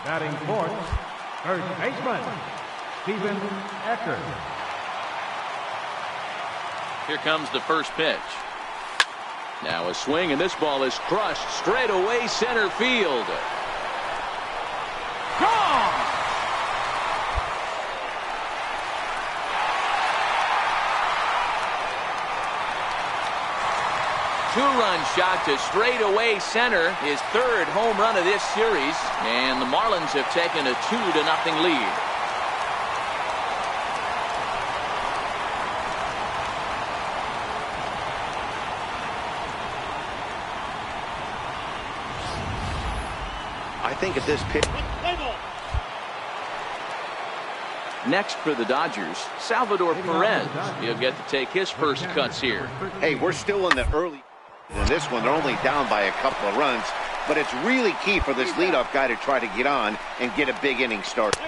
Batting fourth, first baseman, Stephen Eckert. Here comes the first pitch. Now a swing, and this ball is crushed straight away center field. Gone! Two-run shot to straightaway center, his third home run of this series, and the Marlins have taken a 2-0 lead. I think at this pitch. Next for the Dodgers, Salvador Perez. He'll get to take his first cuts here. Hey, we're still in the early. In this one, they're only down by a couple of runs, but it's really key for this leadoff guy to try to get on and get a big inning start.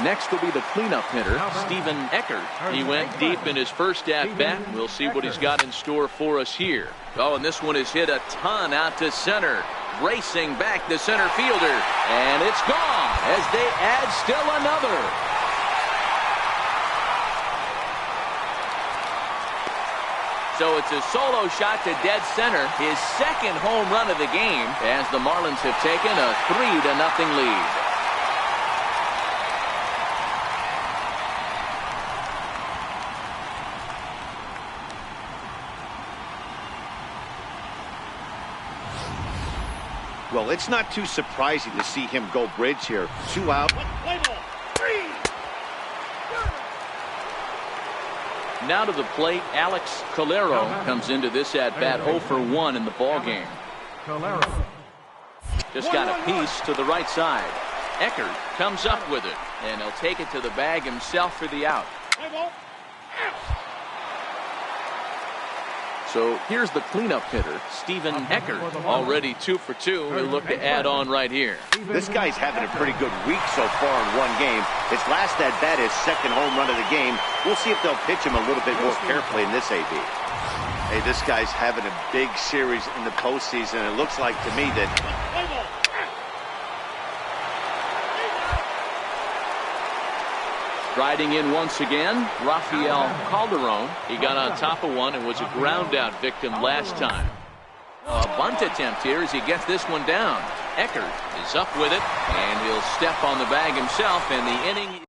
Next will be the cleanup hitter, Stephen Eckert. He went deep in his first at-bat. We'll see what he's got in store for us here. Oh, and this one is hit a ton out to center. Racing back the center fielder. And it's gone as they add still another. So it's a solo shot to dead center. His second home run of the game as the Marlins have taken a 3-0 lead. Well, it's not too surprising to see him go bridge here. 2 out. Now to the plate, Alex Calero comes into this at-bat 0 for 1 in the ballgame. Just got a piece to the right side. Eckert comes up with it, and he'll take it to the bag himself for the out. So here's the cleanup hitter, Stephen Eckert, already 2 for 2. He'll look to add on right here. This guy's having a pretty good week so far in one game. His last at-bat is second home run of the game. We'll see if they'll pitch him a little bit more carefully in this AB. Hey, this guy's having a big series in the postseason. It looks like to me that... Riding in once again, Rafael Calderon. He got on top of one and was a ground-out victim last time. A bunt attempt here as he gets this one down. Eckert is up with it, and he'll step on the bag himself, and the inning...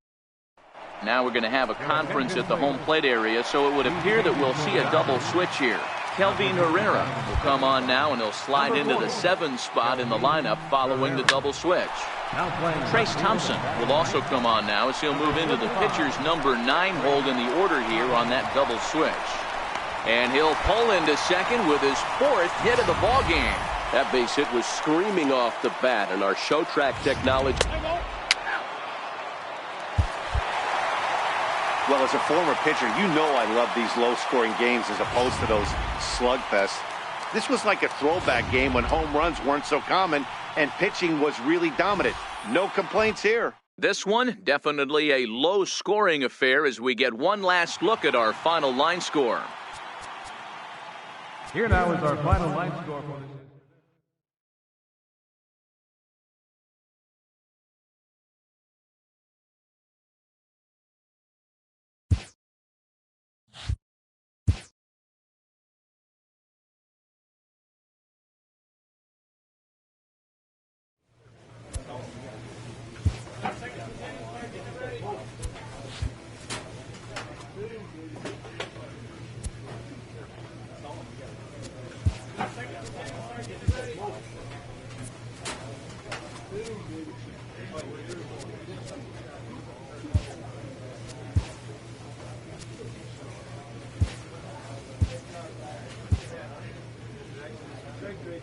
Now we're going to have a conference at the home plate area, so it would appear that we'll see a double switch here. Kelvin Herrera will come on now, and he'll slide into the 7 spot in the lineup following the double switch. Trace Thompson will also come on now as he'll move into the pitcher's number 9 hold in the order here on that double switch. And he'll pull into second with his 4th hit of the ballgame. That base hit was screaming off the bat, and our show track technology. Well, as a former pitcher, you know I love these low-scoring games as opposed to those slugfests. This was like a throwback game when home runs weren't so common and pitching was really dominant. No complaints here. This one, definitely a low-scoring affair as we get one last look at our final line score. Here now is our final line score for this. Great.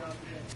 job today.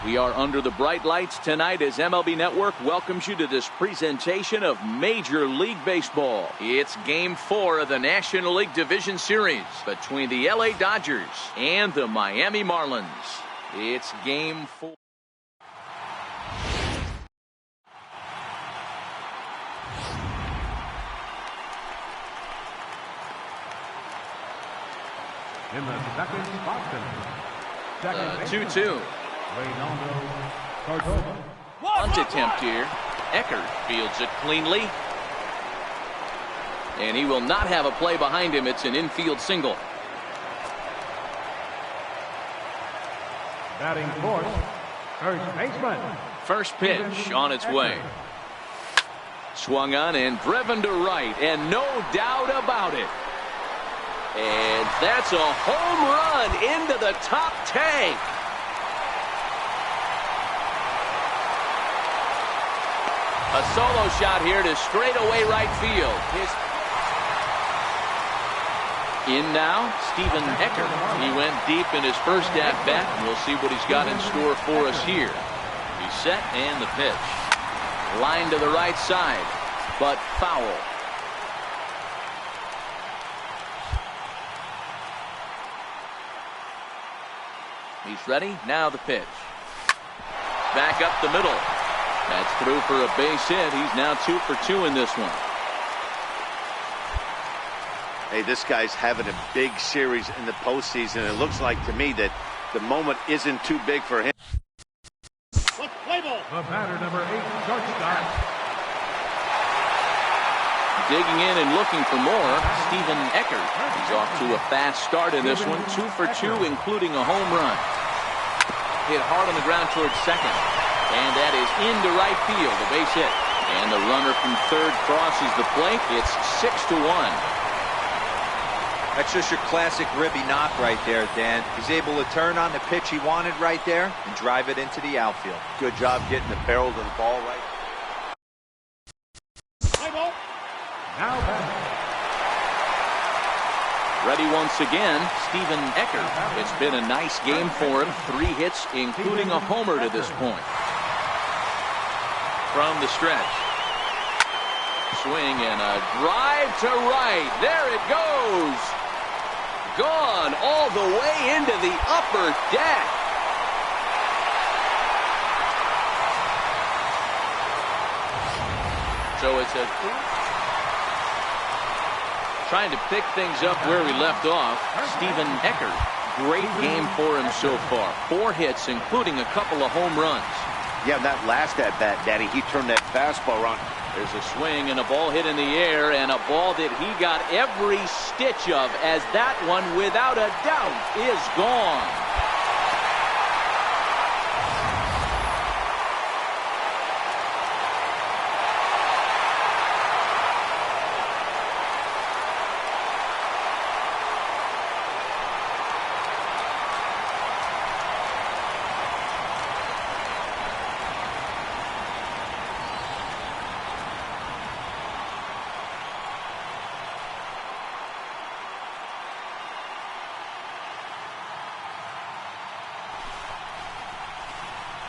We are under the bright lights tonight as MLB Network welcomes you to this presentation of Major League Baseball. It's Game 4 of the National League Division Series between the LA Dodgers and the Miami Marlins. It's Game 4. In the second spot, second 2-2. Bunt attempt here. Eckert fields it cleanly. And he will not have a play behind him. It's an infield single. Batting fourth, first baseman. First pitch on its way. Swung on and driven to right, and no doubt about it. And that's a home run into the top tank. A solo shot here to straightaway right field. In now, Stephen Eckert. He went deep in his first at-bat, and we'll see what he's got in store for us here. He's set, and the pitch. Line to the right side, but foul. He's ready. Now the pitch. Back up the middle. That's through for a base hit. He's now 2 for 2 in this one. Hey, this guy's having a big series in the postseason. It looks like to me that the moment isn't too big for him. The batter, number 8, shortstop. Digging in and looking for more, Stephen Eckert. He's off to a fast start in this one. 2 for 2, including a home run. Hit hard on the ground towards second. And that is into right field, a base hit. And the runner from third crosses the plate. It's 6-1. That's just your classic Ribby knock right there, Dan. He's able to turn on the pitch he wanted right there and drive it into the outfield. Good job getting the barrel to the ball right. Now batting. Ready once again, Stephen Eckert. It's been a nice game for him. 3 hits, including a homer to this point. From the stretch. Swing and a drive to right. There it goes. Gone all the way into the upper deck. So it's trying to pick things up where we left off. Stephen Eckert, great game for him so far. 4 hits, including a couple of home runs. Yeah, that last at-bat, Daddy, he turned that fastball around. There's a swing and a ball hit in the air, and a ball that he got every stitch of, as that one, without a doubt, is gone.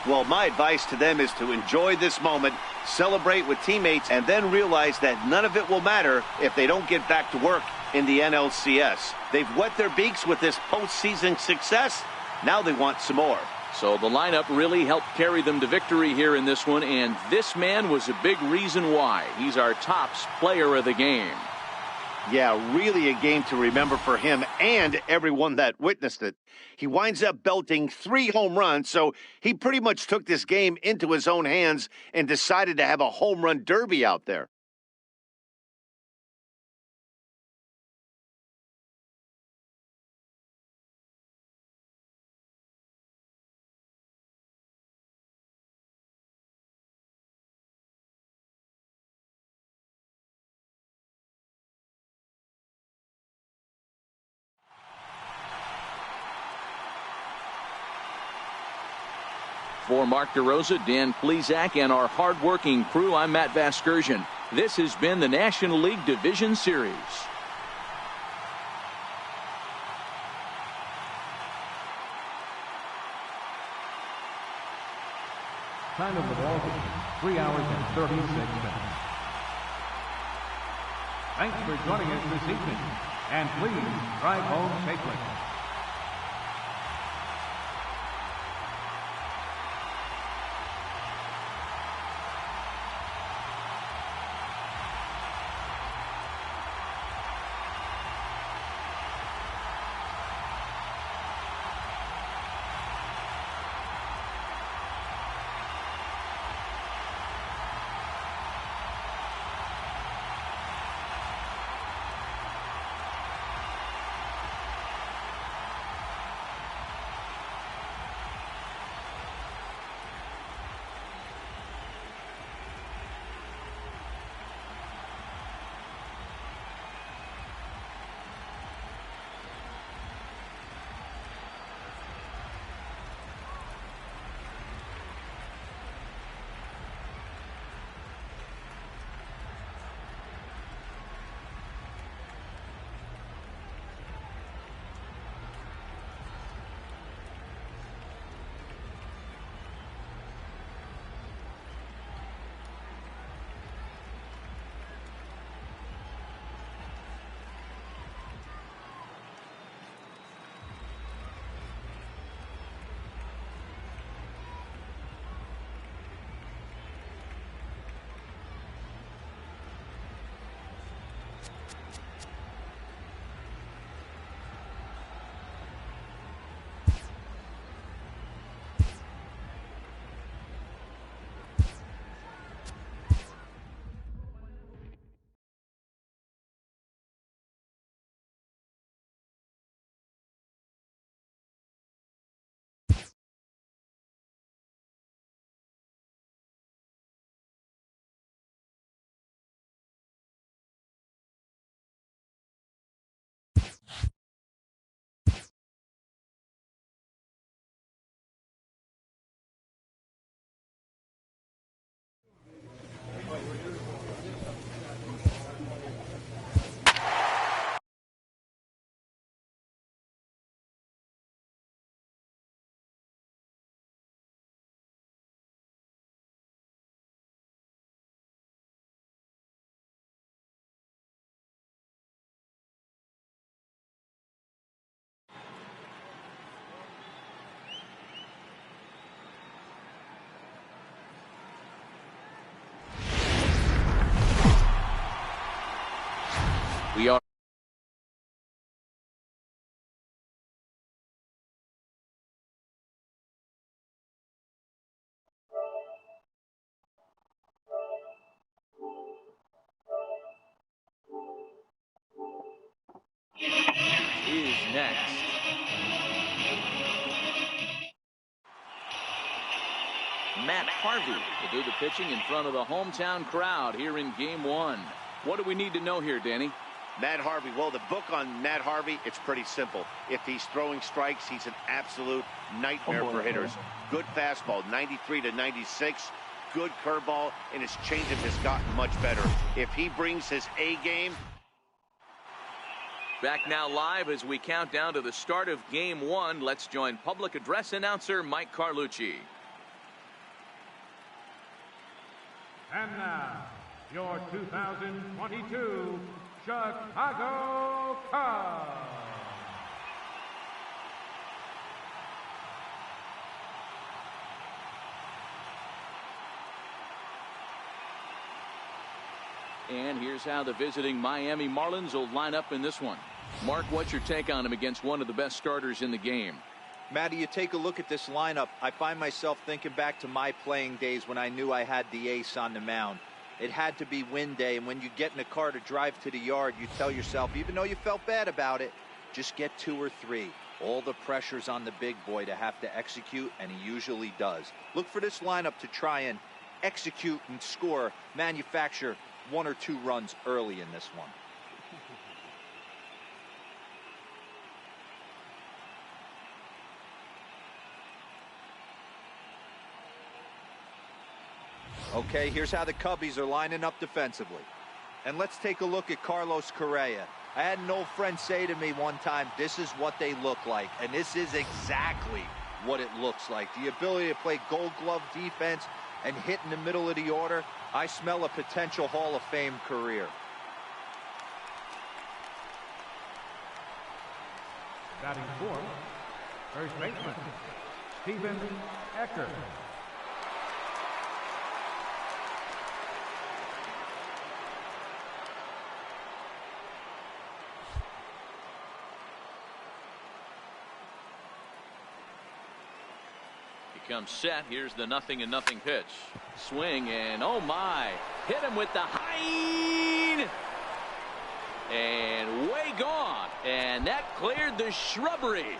Well, my advice to them is to enjoy this moment, celebrate with teammates, and then realize that none of it will matter if they don't get back to work in the NLCS. They've wet their beaks with this postseason success. Now they want some more. So the lineup really helped carry them to victory here in this one, and this man was a big reason why. He's our top player of the game. Yeah, really a game to remember for him and everyone that witnessed it. He winds up belting 3 home runs, so he pretty much took this game into his own hands and decided to have a home run derby out there. For Mark DeRosa, Dan Plesac, and our hard-working crew, I'm Matt Vasgersian. This has been the National League Division Series. Time of the ball, 3 hours and 36 minutes. Thanks for joining us this evening, and please drive home safely. next. Matt Harvey will do the pitching in front of the hometown crowd here in game one. What do we need to know here, Danny? Matt Harvey, well, the book on Matt Harvey, it's pretty simple. If he's throwing strikes, he's an absolute nightmare for hitters. Good fastball, 93 to 96. Good curveball, and his changeup has gotten much better. If he brings his A game. Back now live as we count down to the start of game one. Let's join public address announcer Mike Carlucci. And now, your 2022 Chicago Cubs. And here's how the visiting Miami Marlins will line up in this one. Mark, what's your take on him against one of the best starters in the game? Matty, you take a look at this lineup. I find myself thinking back to my playing days when I knew I had the ace on the mound. It had to be win day, and when you get in a car to drive to the yard, you tell yourself, even though you felt bad about it, just get 2 or 3. All the pressure's on the big boy to have to execute, and he usually does. Look for this lineup to try and execute and score, manufacture 1 or 2 runs early in this one. Okay, here's how the Cubbies are lining up defensively. And let's take a look at Carlos Correa. I had an old friend say to me one time, this is what they look like. And this is exactly what it looks like. The ability to play gold glove defense and hit in the middle of the order. I smell a potential Hall of Fame career. Batting fourth, first baseman, Stephen Eckert. Comes set. Here's the 0-0 pitch. Swing and oh my. Hit him with the high. And way gone. And that cleared the shrubbery.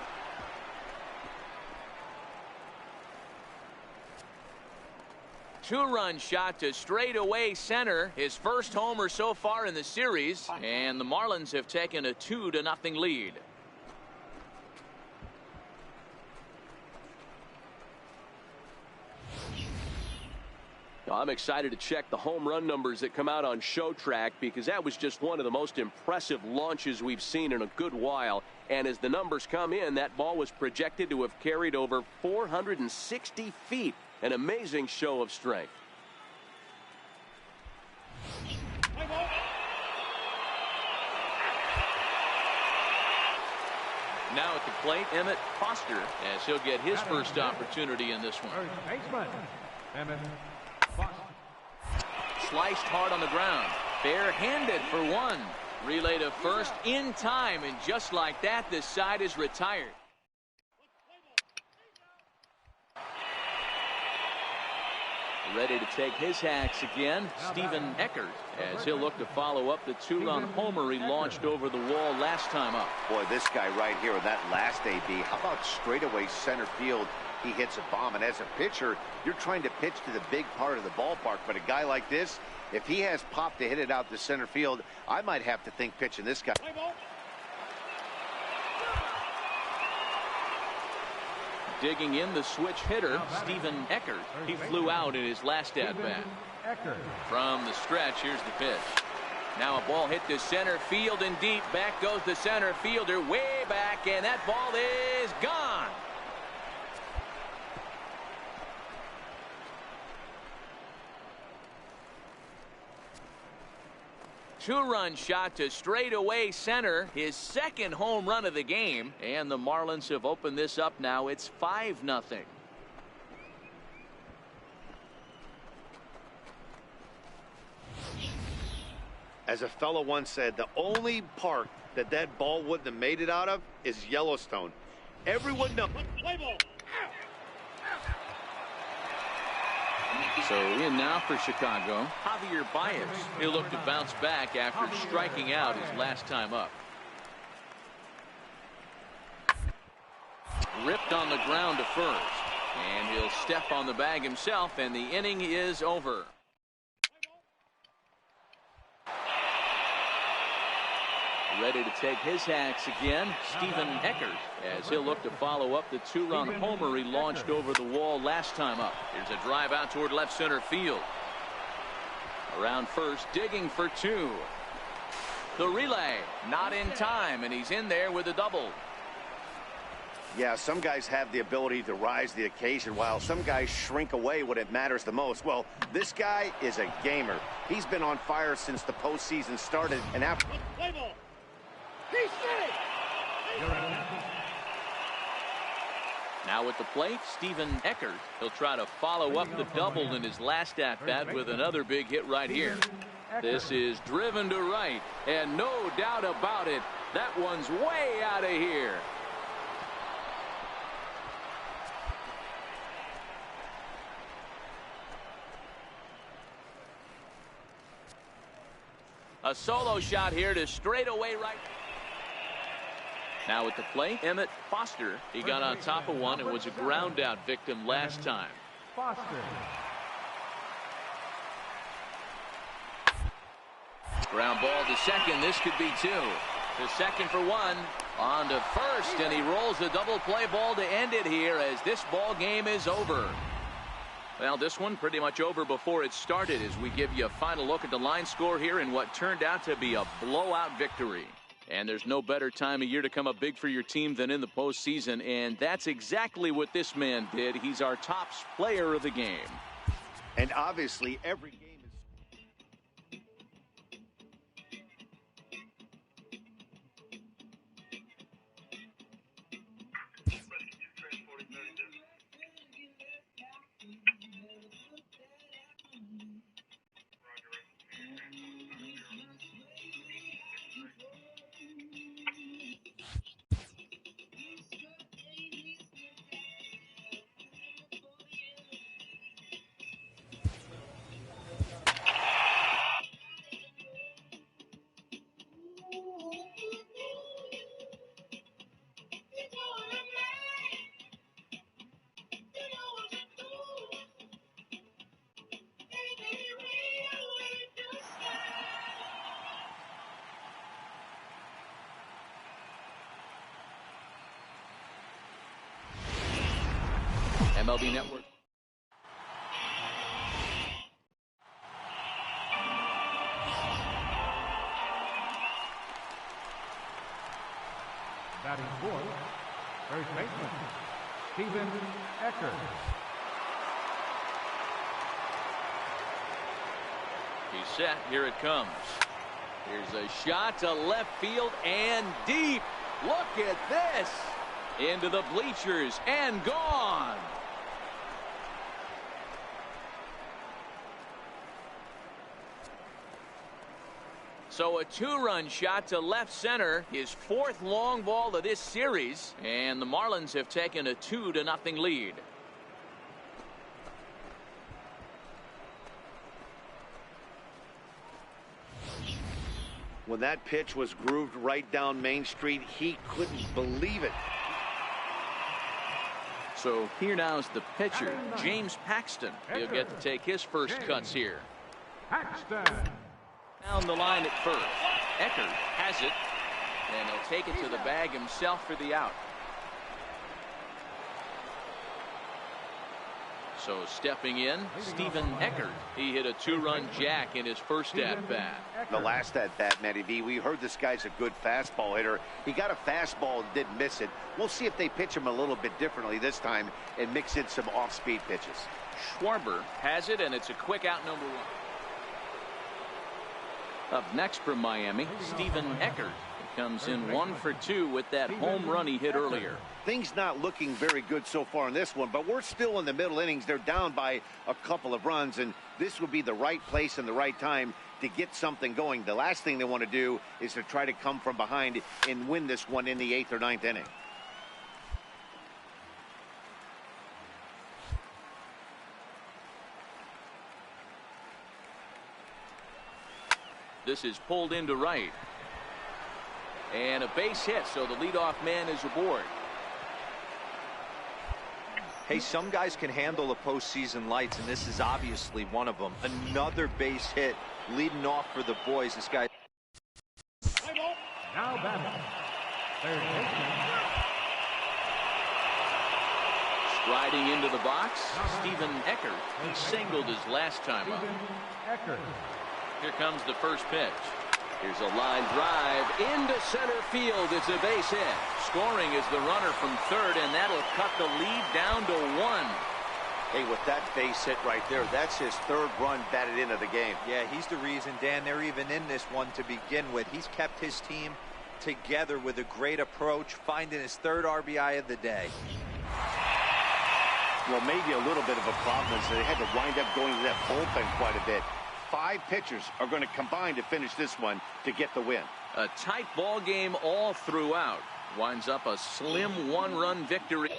Two-run shot to straightaway center. His first homer so far in the series. And the Marlins have taken a 2-0 lead. I'm excited to check the home run numbers that come out on Showtrack because that was just one of the most impressive launches we've seen in a good while. And as the numbers come in, that ball was projected to have carried over 460 feet. An amazing show of strength. Now at the plate, Emmett Foster, as he'll get his first opportunity in this one. First baseman, Emmett Foster. Sliced hard on the ground. Bare-handed for one. Relay to first in time, and just like that, this side is retired. Ready to take his hacks again, Stephen Eckert, as he'll look to follow up the 2-run homer he launched over the wall last time up. Boy, this guy right here with that last AB, how about straightaway center field? He hits a bomb, and as a pitcher, you're trying to pitch to the big part of the ballpark, but a guy like this, if he has pop to hit it out to center field, I might have to think pitching this guy. Digging in the switch hitter, Stephen Eckert. He flew out in his last at-bat. From the stretch, here's the pitch. Now a ball hit to center field and deep. Back goes the center fielder way back, and that ball is gone. Two-run shot to straightaway center, his second home run of the game, and the Marlins have opened this up now. It's 5-0. As a fellow once said, the only park that ball wouldn't have made it out of is Yellowstone. Everyone knows. So in now for Chicago, Javier Baez. He'll look to bounce back after striking out his last time up. ripped on the ground to first. And he'll step on the bag himself, and the inning is over. Ready to take his hacks again, Stephen Eckert, as he'll look to follow up the two-run homer he launched over the wall last time up. Here's a drive out toward left center field. Around first, digging for two. The relay, not in time, and he's in there with a double. Yeah, some guys have the ability to rise to the occasion, while some guys shrink away when it matters the most. Well, this guy is a gamer. He's been on fire since the postseason started, and after... Now at the plate, Stephen Eckert. He'll try to follow up the double in his last at-bat with another big hit right here. This is driven to right, and no doubt about it, that one's way out of here. A solo shot here to straightaway right. Now at the plate, Emmett Foster. He got on top of one and was a ground out victim last time. Foster. Ground ball to second. This could be two. To second for one. On to first, and he rolls a double play ball to end it here as this ball game is over. Well, this one pretty much over before it started as we give you a final look at the line score here in what turned out to be a blowout victory. And there's no better time of year to come up big for your team than in the postseason, and that's exactly what this man did. He's our top player of the game. And obviously, every game is... MLB Network. Batting fourth, first baseman, Stephen Eckert. He's set. Here it comes. Here's a shot to left field and deep. Look at this. Into the bleachers and gone. So a two-run shot to left center, his fourth long ball of this series, and the Marlins have taken a 2-0 lead. When that pitch was grooved right down Main Street, he couldn't believe it. So here now is the pitcher, James Paxton. He'll get to take his first cuts here. Paxton. Down the line at first. Eckert has it, and he'll take it to the bag himself for the out. So stepping in, Stephen Eckert. He hit a two-run jack in his first at-bat. The last at-bat, Matty V, we heard this guy's a good fastball hitter. He got a fastball and didn't miss it. We'll see if they pitch him a little bit differently this time and mix in some off-speed pitches. Schwarber has it, and it's a quick out number one. Up next from Miami, Stephen Eckert. He comes in 1 for 2 with that home run he hit earlier. Things not looking very good so far in this one, but we're still in the middle innings. They're down by a couple of runs, and this would be the right place and the right time to get something going. The last thing they want to do is to try to come from behind and win this one in the 8th or 9th inning. This is pulled into right. And a base hit, so the leadoff man is aboard. Hey, some guys can handle the postseason lights, and this is obviously one of them. Another base hit leading off for the boys. This guy. Now batting. Third baseman. Striding into the box, Stephen Eckert. He singled his last time up. Eckert. Here comes the first pitch. Here's a line drive into center field. It's a base hit. Scoring is the runner from third, and that'll cut the lead down to 1. Hey, with that base hit right there, that's his third run batted into the game. Yeah, he's the reason, Dan, they're even in this one to begin with. He's kept his team together with a great approach, finding his third RBI of the day. Well, maybe a little bit of a problem is they had to wind up going to that bullpen quite a bit. 5 pitchers are going to combine to finish this one to get the win. A tight ball game all throughout. Winds up a slim 1-run victory.